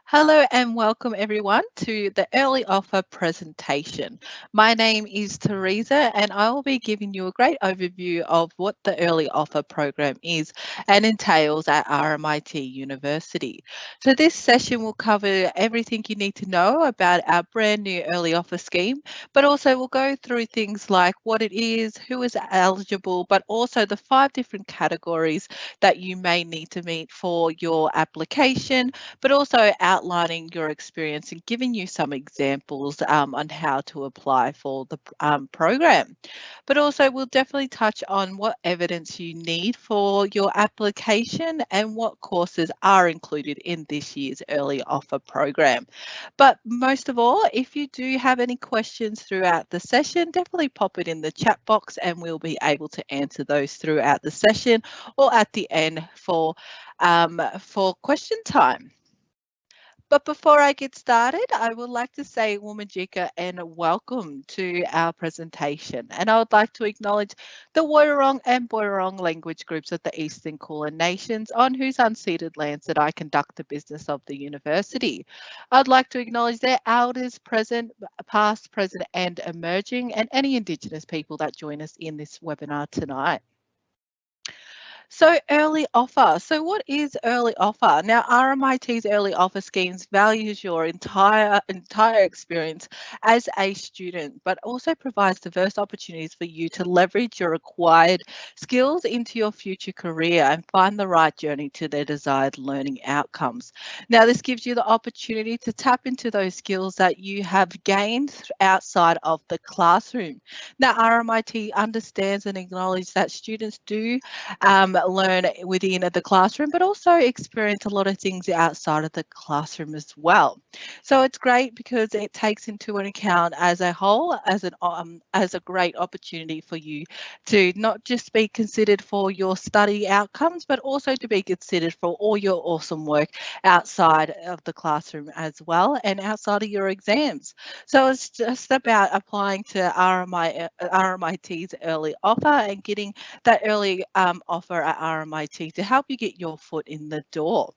Hello and welcome everyone to the Early Offer presentation. My name is Teresa and I will be giving you a great overview of what the Early Offer program is and entails at RMIT University. So this session will cover everything you need to know about our brand new Early Offer scheme, but also we'll go through things like what it is, who is eligible, but also the 5 different categories that you may need to meet for your application, but also outlining your experience and giving you some examples on how to apply for the program. But also we'll definitely touch on what evidence you need for your application and what courses are included in this year's early offer program. But most of all, if you do have any questions throughout the session, definitely pop it in the chat box and we'll be able to answer those throughout the session or at the end for question time. But before I get started, I would like to say Wumajika and welcome to our presentation. And I would like to acknowledge the Woiwurrung and Boiwurrung language groups of the Eastern Kulin Nations on whose unceded lands that I conduct the business of the university. I'd like to acknowledge their elders present, past, present and emerging, and any Indigenous people that join us in this webinar tonight. So early offer. So what is early offer? Now RMIT's early offer schemes values your entire experience as a student, but also provides diverse opportunities for you to leverage your acquired skills into your future career and find the right journey to their desired learning outcomes. Now this gives you the opportunity to tap into those skills that you have gained outside of the classroom. Now RMIT understands and acknowledges that students do learn within the classroom, but also experience a lot of things outside of the classroom as well. So it's great because it takes into an account as a whole as a great opportunity for you to not just be considered for your study outcomes, but also to be considered for all your awesome work outside of the classroom as well and outside of your exams. So it's just about applying to RMIT's early offer and getting that early offer at RMIT to help you get your foot in the door.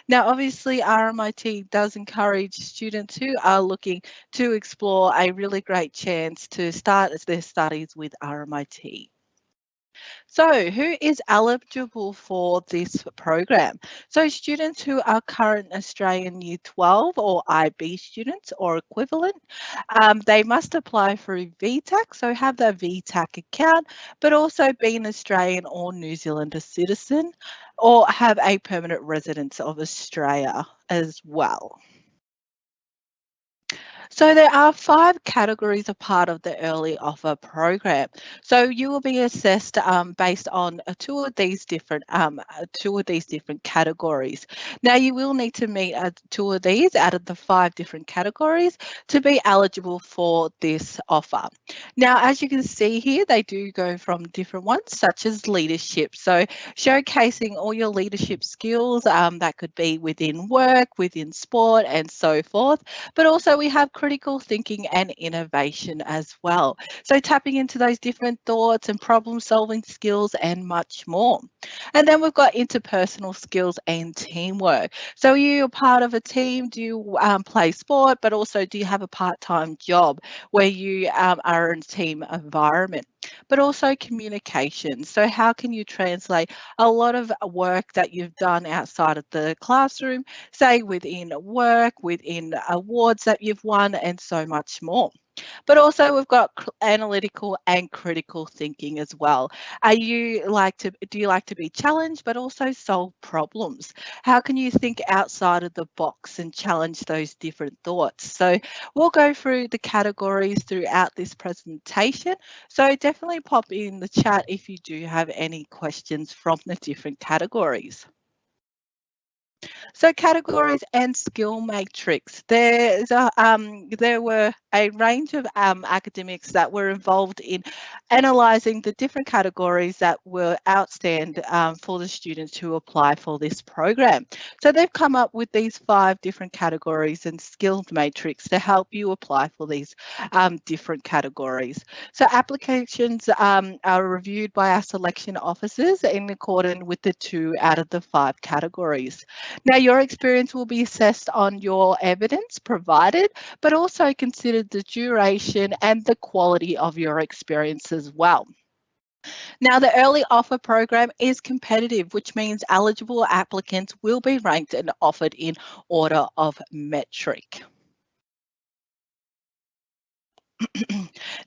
Now, obviously, RMIT does encourage students who are looking to explore a really great chance to start their studies with RMIT. So who is eligible for this program? So students who are current Australian Year 12 or IB students or equivalent, they must apply for a VTAC, so have their VTAC account, but also be an Australian or New Zealander citizen or have a permanent residence of Australia as well. So there are 5 categories a part of the early offer program. So you will be assessed based on two of these different categories. Now you will need to meet 2 of these out of the 5 different categories to be eligible for this offer. Now, as you can see here, they do go from different ones, such as leadership. So showcasing all your leadership skills that could be within work, within sport, and so forth. But also we have critical thinking and innovation as well. So tapping into those different thoughts and problem solving skills and much more. And then we've got interpersonal skills and teamwork. So are you a part of a team? Do you play sport, but also do you have a part-time job where you are in a team environment? But also communication. So how can you translate a lot of work that you've done outside of the classroom, say within work, within awards that you've won, and so much more. But also we've got analytical and critical thinking as well. Do you like to be challenged but also solve problems? How can you think outside of the box and challenge those different thoughts? So we'll go through the categories throughout this presentation. So definitely pop in the chat if you do have any questions from the different categories. So categories and skill matrix. There were a range of academics that were involved in analysing the different categories that were outstanding for the students who apply for this program. So they've come up with these 5 different categories and skills matrix to help you apply for these different categories. So applications are reviewed by our selection officers in accordance with the 2 out of the 5 categories. Now, your experience will be assessed on your evidence provided, but also consider the duration and the quality of your experience as well. Now, the early offer program is competitive, which means eligible applicants will be ranked and offered in order of metric.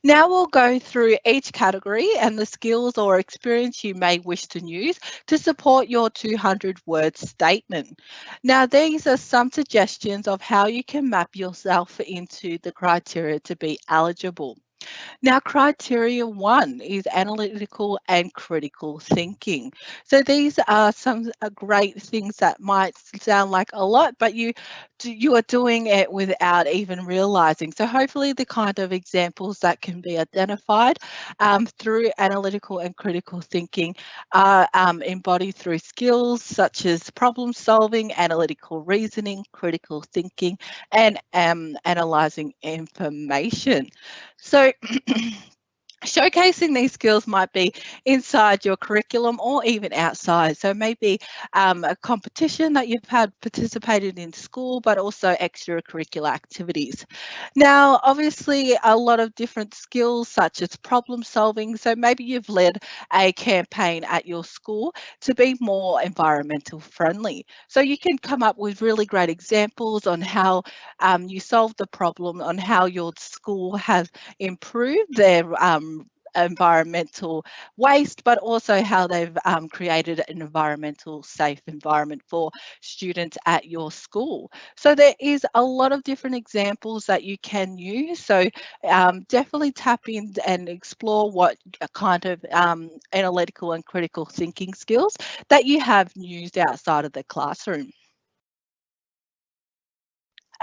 Now we'll go through each category and the skills or experience you may wish to use to support your 200-word statement. Now, these are some suggestions of how you can map yourself into the criteria to be eligible. Now, criteria 1 is analytical and critical thinking. So these are some great things that might sound like a lot, but you are doing it without even realizing. So hopefully the kind of examples that can be identified through analytical and critical thinking are embodied through skills such as problem solving, analytical reasoning, critical thinking, and analyzing information. So showcasing these skills might be inside your curriculum or even outside. So maybe a competition that you've had participated in school, but also extracurricular activities. Now, obviously, a lot of different skills such as problem solving. So maybe you've led a campaign at your school to be more environmental friendly. So you can come up with really great examples on how you solved the problem, on how your school has improved their environmental waste, but also how they've created an environmental safe environment for students at your school. So there is a lot of different examples that you can use. So definitely tap in and explore what kind of analytical and critical thinking skills that you have used outside of the classroom.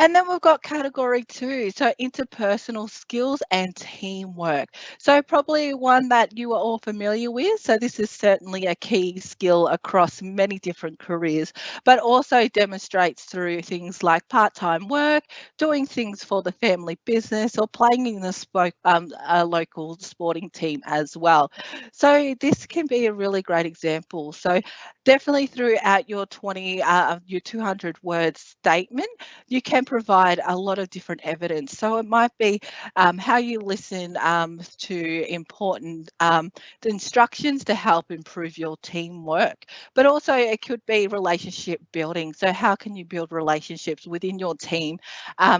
And then we've got category 2, so interpersonal skills and teamwork. So probably one that you are all familiar with. So this is certainly a key skill across many different careers, but also demonstrates through things like part-time work, doing things for the family business, or playing in a local sporting team as well. So this can be a really great example. So definitely throughout your 200 word statement, you can provide a lot of different evidence. So it might be how you listen to important the instructions to help improve your teamwork, but also it could be relationship building. So how can you build relationships within your team,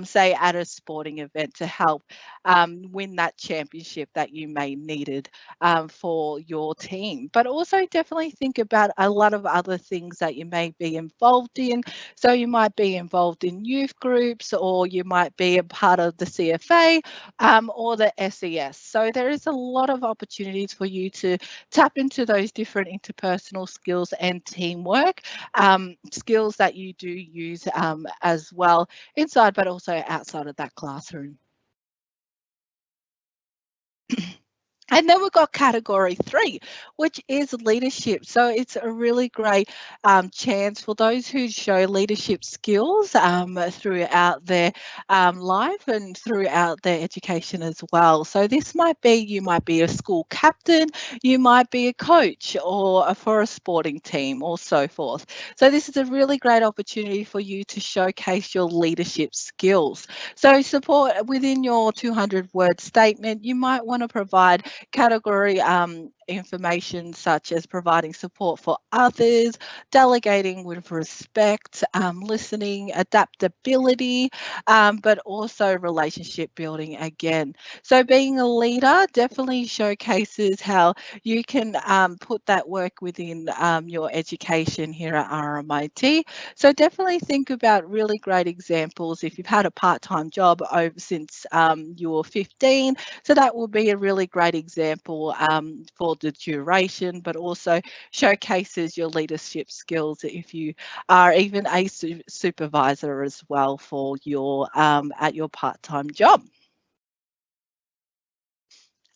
say at a sporting event to help win that championship that you may needed for your team. But also definitely think about a lot of other things that you may be involved in. So you might be involved in youth groups, or you might be a part of the CFA or the SES. So there is a lot of opportunities for you to tap into those different interpersonal skills and teamwork skills that you do use as well inside, but also outside of that classroom. And then we've got category 3, which is leadership. So it's a really great chance for those who show leadership skills throughout their life and throughout their education as well. So this might be, you might be a school captain, you might be a coach or for a sporting team or so forth. So this is a really great opportunity for you to showcase your leadership skills. So support within your 200-word statement, you might want to provide category information such as providing support for others, delegating with respect, listening, adaptability, but also relationship building again. So being a leader definitely showcases how you can put that work within your education here at RMIT. So definitely think about really great examples if you've had a part-time job over since you were 15. So that will be a really great example for the duration, but also showcases your leadership skills if you are even a supervisor as well for your at your part-time job.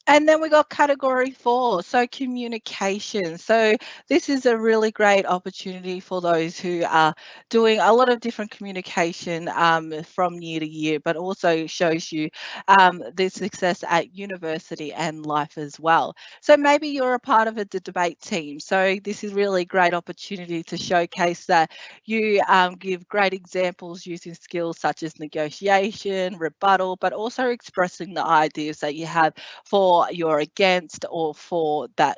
And then we got category 4, so communication. So this is a really great opportunity for those who are doing a lot of different communication from year to year, but also shows you the success at university and life as well. So maybe you're a part of a debate team. So this is really a great opportunity to showcase that you give great examples using skills such as negotiation, rebuttal, but also expressing the ideas that you have for your against or for that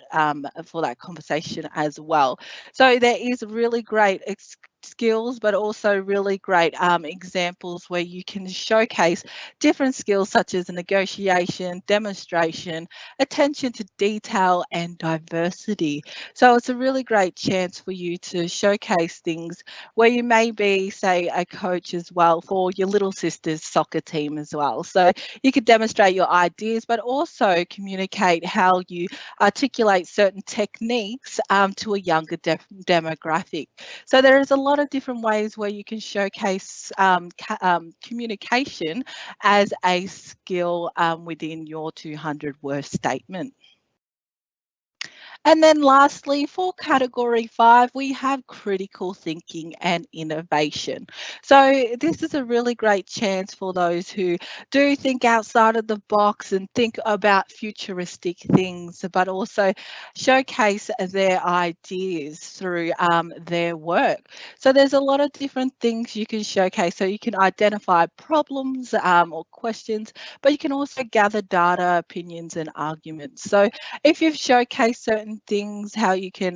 conversation as well. So there is really great skills, but also really great examples where you can showcase different skills such as negotiation, demonstration, attention to detail, and diversity. So it's a really great chance for you to showcase things where you may be, say, a coach as well for your little sister's soccer team as well. So you could demonstrate your ideas, but also communicate how you articulate certain techniques to a younger demographic. So there is a lot of different ways where you can showcase communication as a skill within your 200-word statement. And then lastly, for category 5, we have critical thinking and innovation. So this is a really great chance for those who do think outside of the box and think about futuristic things, but also showcase their ideas through their work. So there's a lot of different things you can showcase. So you can identify problems or questions, but you can also gather data, opinions, and arguments. So if you've showcased certain things, how you can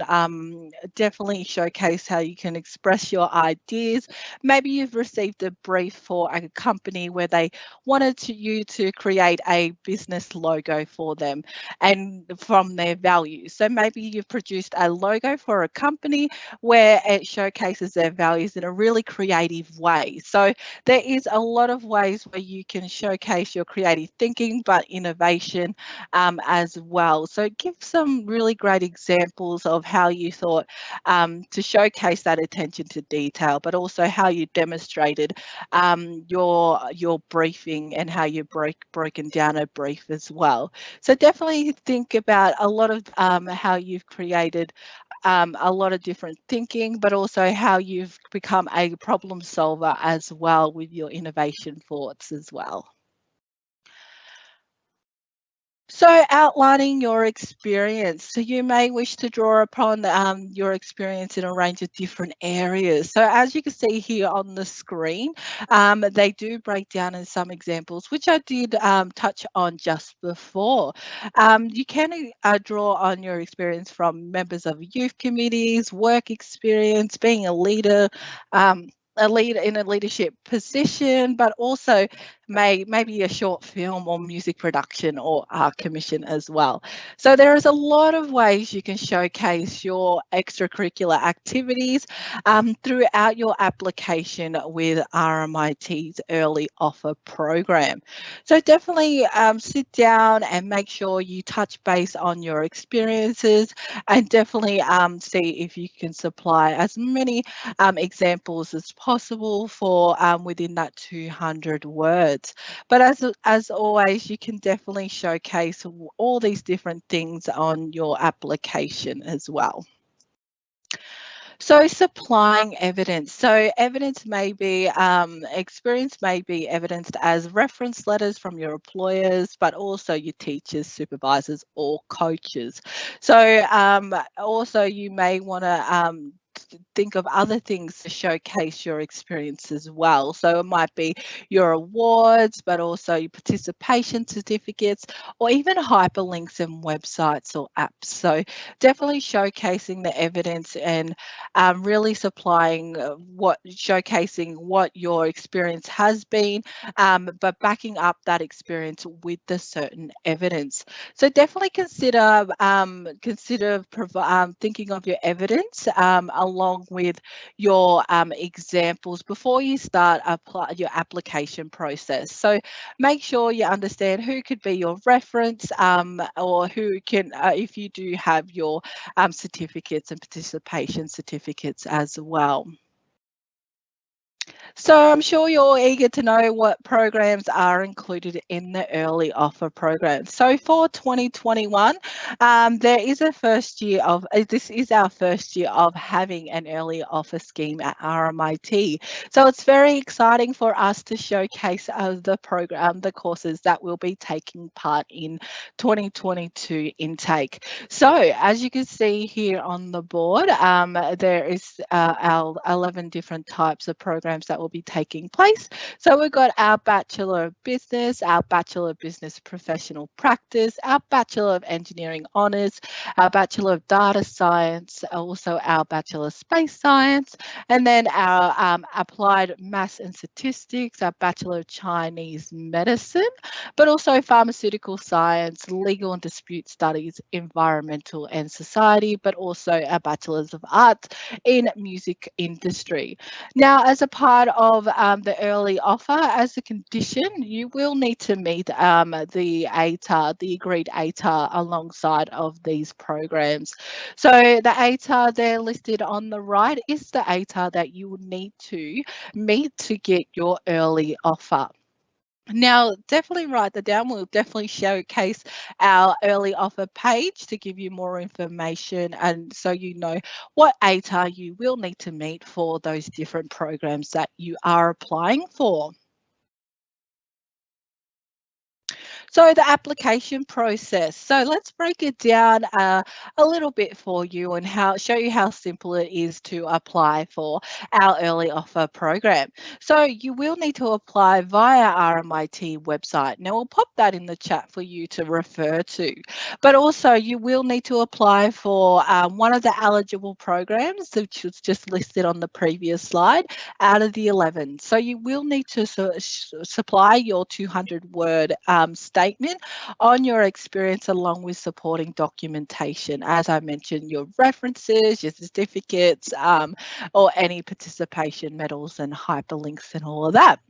definitely showcase how you can express your ideas. Maybe you've received a brief for a company where they wanted you to create a business logo for them and from their values. So maybe you've produced a logo for a company where it showcases their values in a really creative way. So there is a lot of ways where you can showcase your creative thinking, but innovation as well. So give some really great examples of how you thought to showcase that attention to detail, but also how you demonstrated your briefing and how you broken down a brief as well. So definitely think about a lot of how you've created a lot of different thinking, but also how you've become a problem solver as well with your innovation thoughts as well. So outlining your experience. So you may wish to draw upon your experience in a range of different areas. So as you can see here on the screen, they do break down in some examples, which I did touch on just before. You can draw on your experience from members of youth committees, work experience, being a leader in a leadership position, but also maybe a short film or music production or art commission as well. So there is a lot of ways you can showcase your extracurricular activities throughout your application with RMIT's early offer program. So definitely sit down and make sure you touch base on your experiences and definitely see if you can supply as many examples as possible for within that 200 words. But as always, you can definitely showcase all these different things on your application as well. So supplying evidence. So evidence may be, experience may be evidenced as reference letters from your employers, but also your teachers, supervisors, or coaches. So also you may want to think of other things to showcase your experience as well. So it might be your awards, but also your participation certificates, or even hyperlinks in websites or apps. So definitely showcasing the evidence and really supplying showcasing what your experience has been, but backing up that experience with the certain evidence. So definitely consider thinking of your evidence along with your examples before you start your application process. So make sure you understand who could be your reference or who can, if you do have your certificates and participation certificates as well. So I'm sure you're eager to know what programs are included in the early offer program. So for 2021, there is a first year of, this is our first year of having an early offer scheme at RMIT. So it's very exciting for us to showcase the program, the courses that will be taking part in 2022 intake. So as you can see here on the board, there is our 11 different types of programs that will be taking place. So we've got our Bachelor of Business, our Bachelor of Business Professional Practice, our Bachelor of Engineering Honours, our Bachelor of Data Science, also our Bachelor of Space Science, and then our Applied Maths and Statistics, our Bachelor of Chinese Medicine, but also Pharmaceutical Science, Legal and Dispute Studies, Environmental and Society, but also a Bachelor's of Arts in Music Industry. Now, as a part of the early offer, as a condition, you will need to meet the ATAR, the agreed ATAR, alongside of these programs. So the ATAR there listed on the right is the ATAR that you will need to meet to get your early offer. Now, definitely write that down. We'll definitely showcase our early offer page to give you more information and so you know what ATAR you will need to meet for those different programs that you are applying for. So the application process. So let's break it down a little bit for you and show you how simple it is to apply for our early offer program. So you will need to apply via RMIT website. Now we'll pop that in the chat for you to refer to. But also you will need to apply for one of the eligible programs, which was just listed on the previous slide, out of the 11. So you will need to supply your 200-word statement on your experience along with supporting documentation. As I mentioned, your references, your certificates, or any participation medals and hyperlinks and all of that.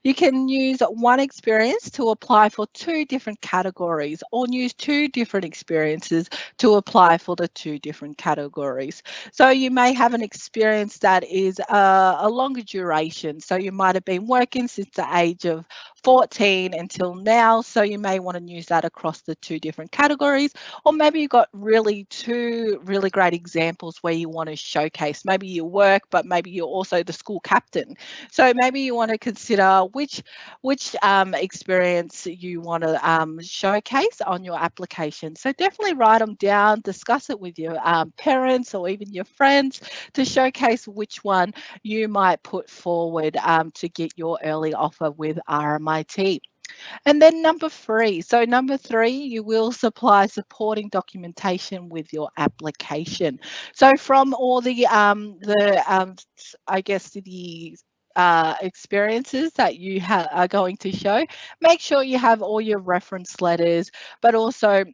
You can use one experience to apply for two different categories or use two different experiences to apply for the two different categories. So you may have an experience that is a longer duration. So you might have been working since the age of 14 until now. So you may want to use that across the two different categories. Or maybe you've got two really great examples where you want to showcase. Maybe you work, but maybe you're also the school captain. So maybe you want to consider which experience you want to showcase on your application. So definitely write them down, discuss it with your parents or even your friends to showcase which one you might put forward to get your early offer with RMIT. And then number three, you will supply supporting documentation with your application. So from all the I guess the experiences that you are going to show, make sure you have all your reference letters, but also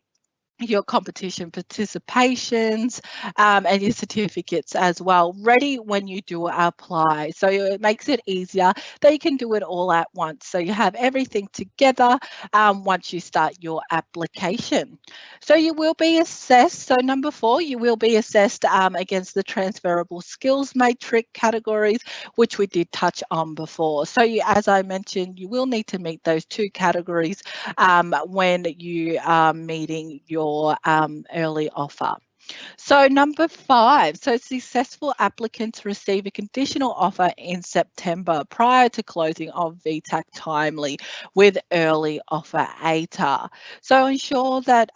your competition participations and your certificates as well, ready when you do apply. So it makes it easier that you can do it all at once. So you have everything together once you start your application. So you will be assessed. So number 4, you will be assessed against the transferable skills matrix categories, which we did touch on before. So as I mentioned, you will need to meet those two categories when you are meeting your early offer. So number 5, so successful applicants receive a conditional offer in September prior to closing of VTAC timely with early offer ATAR. So ensure that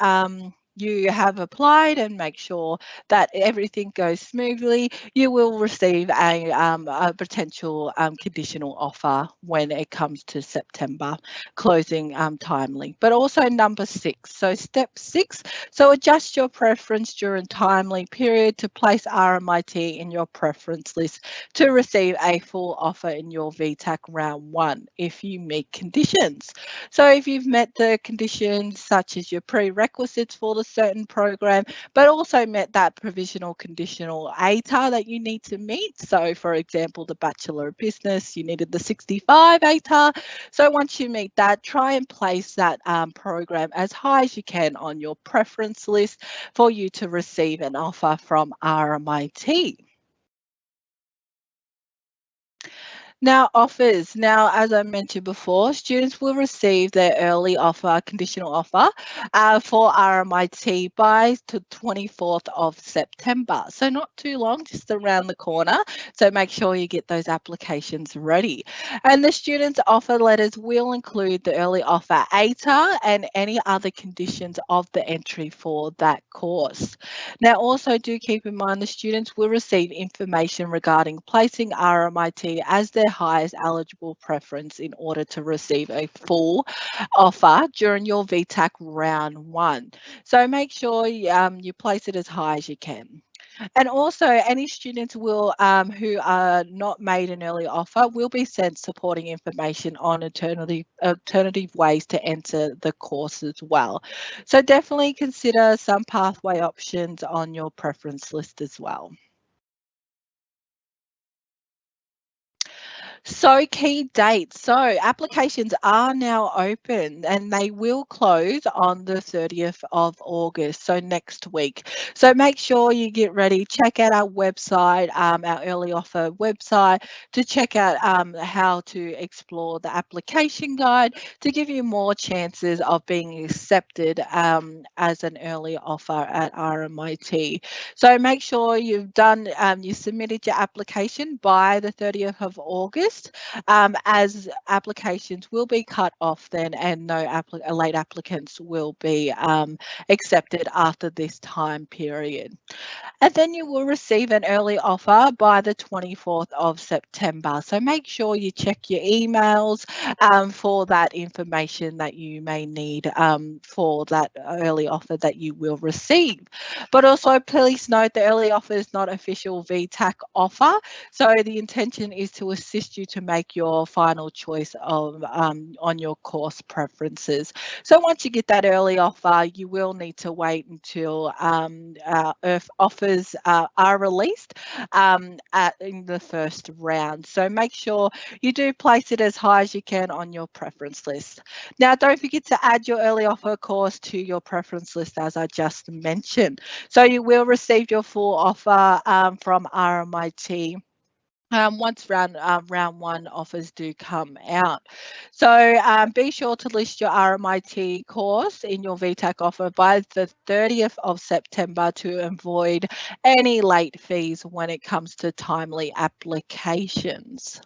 you have applied and make sure that everything goes smoothly. You will receive a potential conditional offer when it comes to September closing timely. But also number 6, so step 6, so adjust your preference during timely period to place RMIT in your preference list to receive a full offer in your VTAC round 1 if you meet conditions. So if you've met the conditions such as your prerequisites for the certain program, but also met that provisional conditional ATAR that you need to meet. So for example, the Bachelor of Business, you needed the 65 ATAR. So once you meet that, try and place that program as high as you can on your preference list for you to receive an offer from RMIT. Now, offers. Now, as I mentioned before, students will receive their early offer, conditional offer for RMIT by the 24th of September. So not too long, just around the corner. So make sure you get those applications ready. And the students' offer letters will include the early offer ATA and any other conditions of the entry for that course. Now, also do keep in mind the students will receive information regarding placing RMIT as their highest eligible preference in order to receive a full offer during your VTAC round 1. So make sure you place it as high as you can. And also, any students will who are not made an early offer will be sent supporting information on alternative ways to enter the course as well. So definitely consider some pathway options on your preference list as well. So key dates. So applications are now open and they will close on the 30th of August, so next week. So make sure you get ready, check out our website, our early offer website, to check out how to explore the application guide to give you more chances of being accepted as an early offer at RMIT. So make sure you've done, you submitted your application by the 30th of August, as applications will be cut off then, and no late applicants will be accepted after this time period. And then you will receive an early offer by the 24th of September. So make sure you check your emails for that information that you may need for that early offer that you will receive. But also please note the early offer is not official VTAC offer. So the intention is to assist you to make your final choice of on your course preferences. So once you get that early offer, you will need to wait until offers are released in the first round. So make sure you do place it as high as you can on your preference list. Now, don't forget to add your early offer course to your preference list, as I just mentioned. So you will receive your full offer from RMIT once round 1 offers do come out. So be sure to list your RMIT course in your VTAC offer by the 30th of September to avoid any late fees when it comes to timely applications.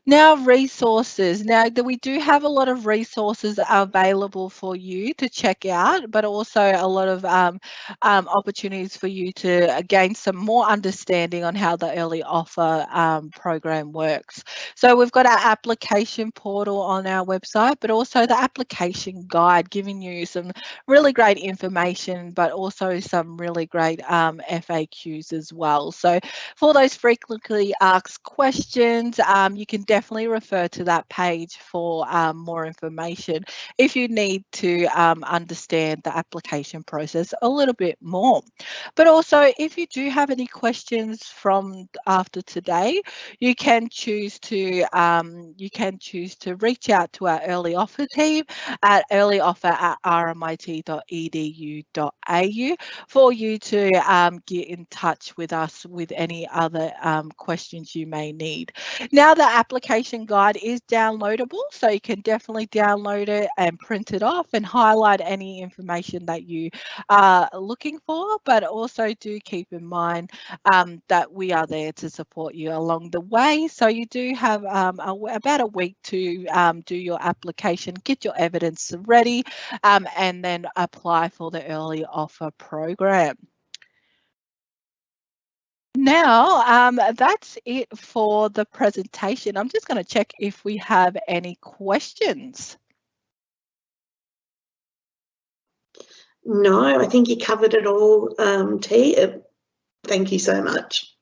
Now, resources. Now, we do have a lot of resources available for you to check out, but also a lot of opportunities for you to gain some more understanding on how the early offer program works. So we've got our application portal on our website, but also the application guide, giving you some really great information, but also some really great FAQs as well. So for those frequently asked questions, you can definitely refer to that page for more information if you need to understand the application process a little bit more. But also, if you do have any questions from after today, you can choose to reach out to our early offer team at earlyoffer@rmit.edu.au for you to get in touch with us with any other questions you may need. Now the application guide is downloadable, so you can definitely download it and print it off and highlight any information that you are looking for, but also do keep in mind that we are there to support you along the way. So you do have about a week to do your application, get your evidence ready, and then apply for the early offer program. Now, that's it for the presentation. I'm just going to check if we have any questions. No, I think you covered it all, T. Thank you so much.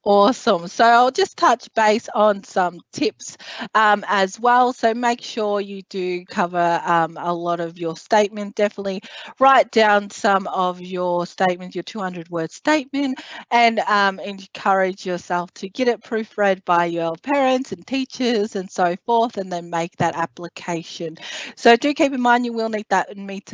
Awesome. So I'll just touch base on some tips as well. So make sure you do cover a lot of your statement. Definitely write down some of your statements, your 200-word statement, and encourage yourself to get it proofread by your parents and teachers and so forth, and then make that application. So do keep in mind you will need that and meet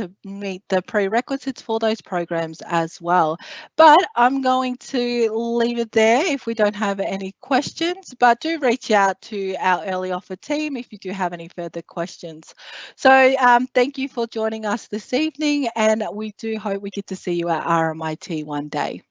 the prerequisites for those programs as well. But I'm going to leave it there if we don't have any questions, but do reach out to our early offer team if you do have any further questions. So thank you for joining us this evening, and we do hope we get to see you at RMIT one day.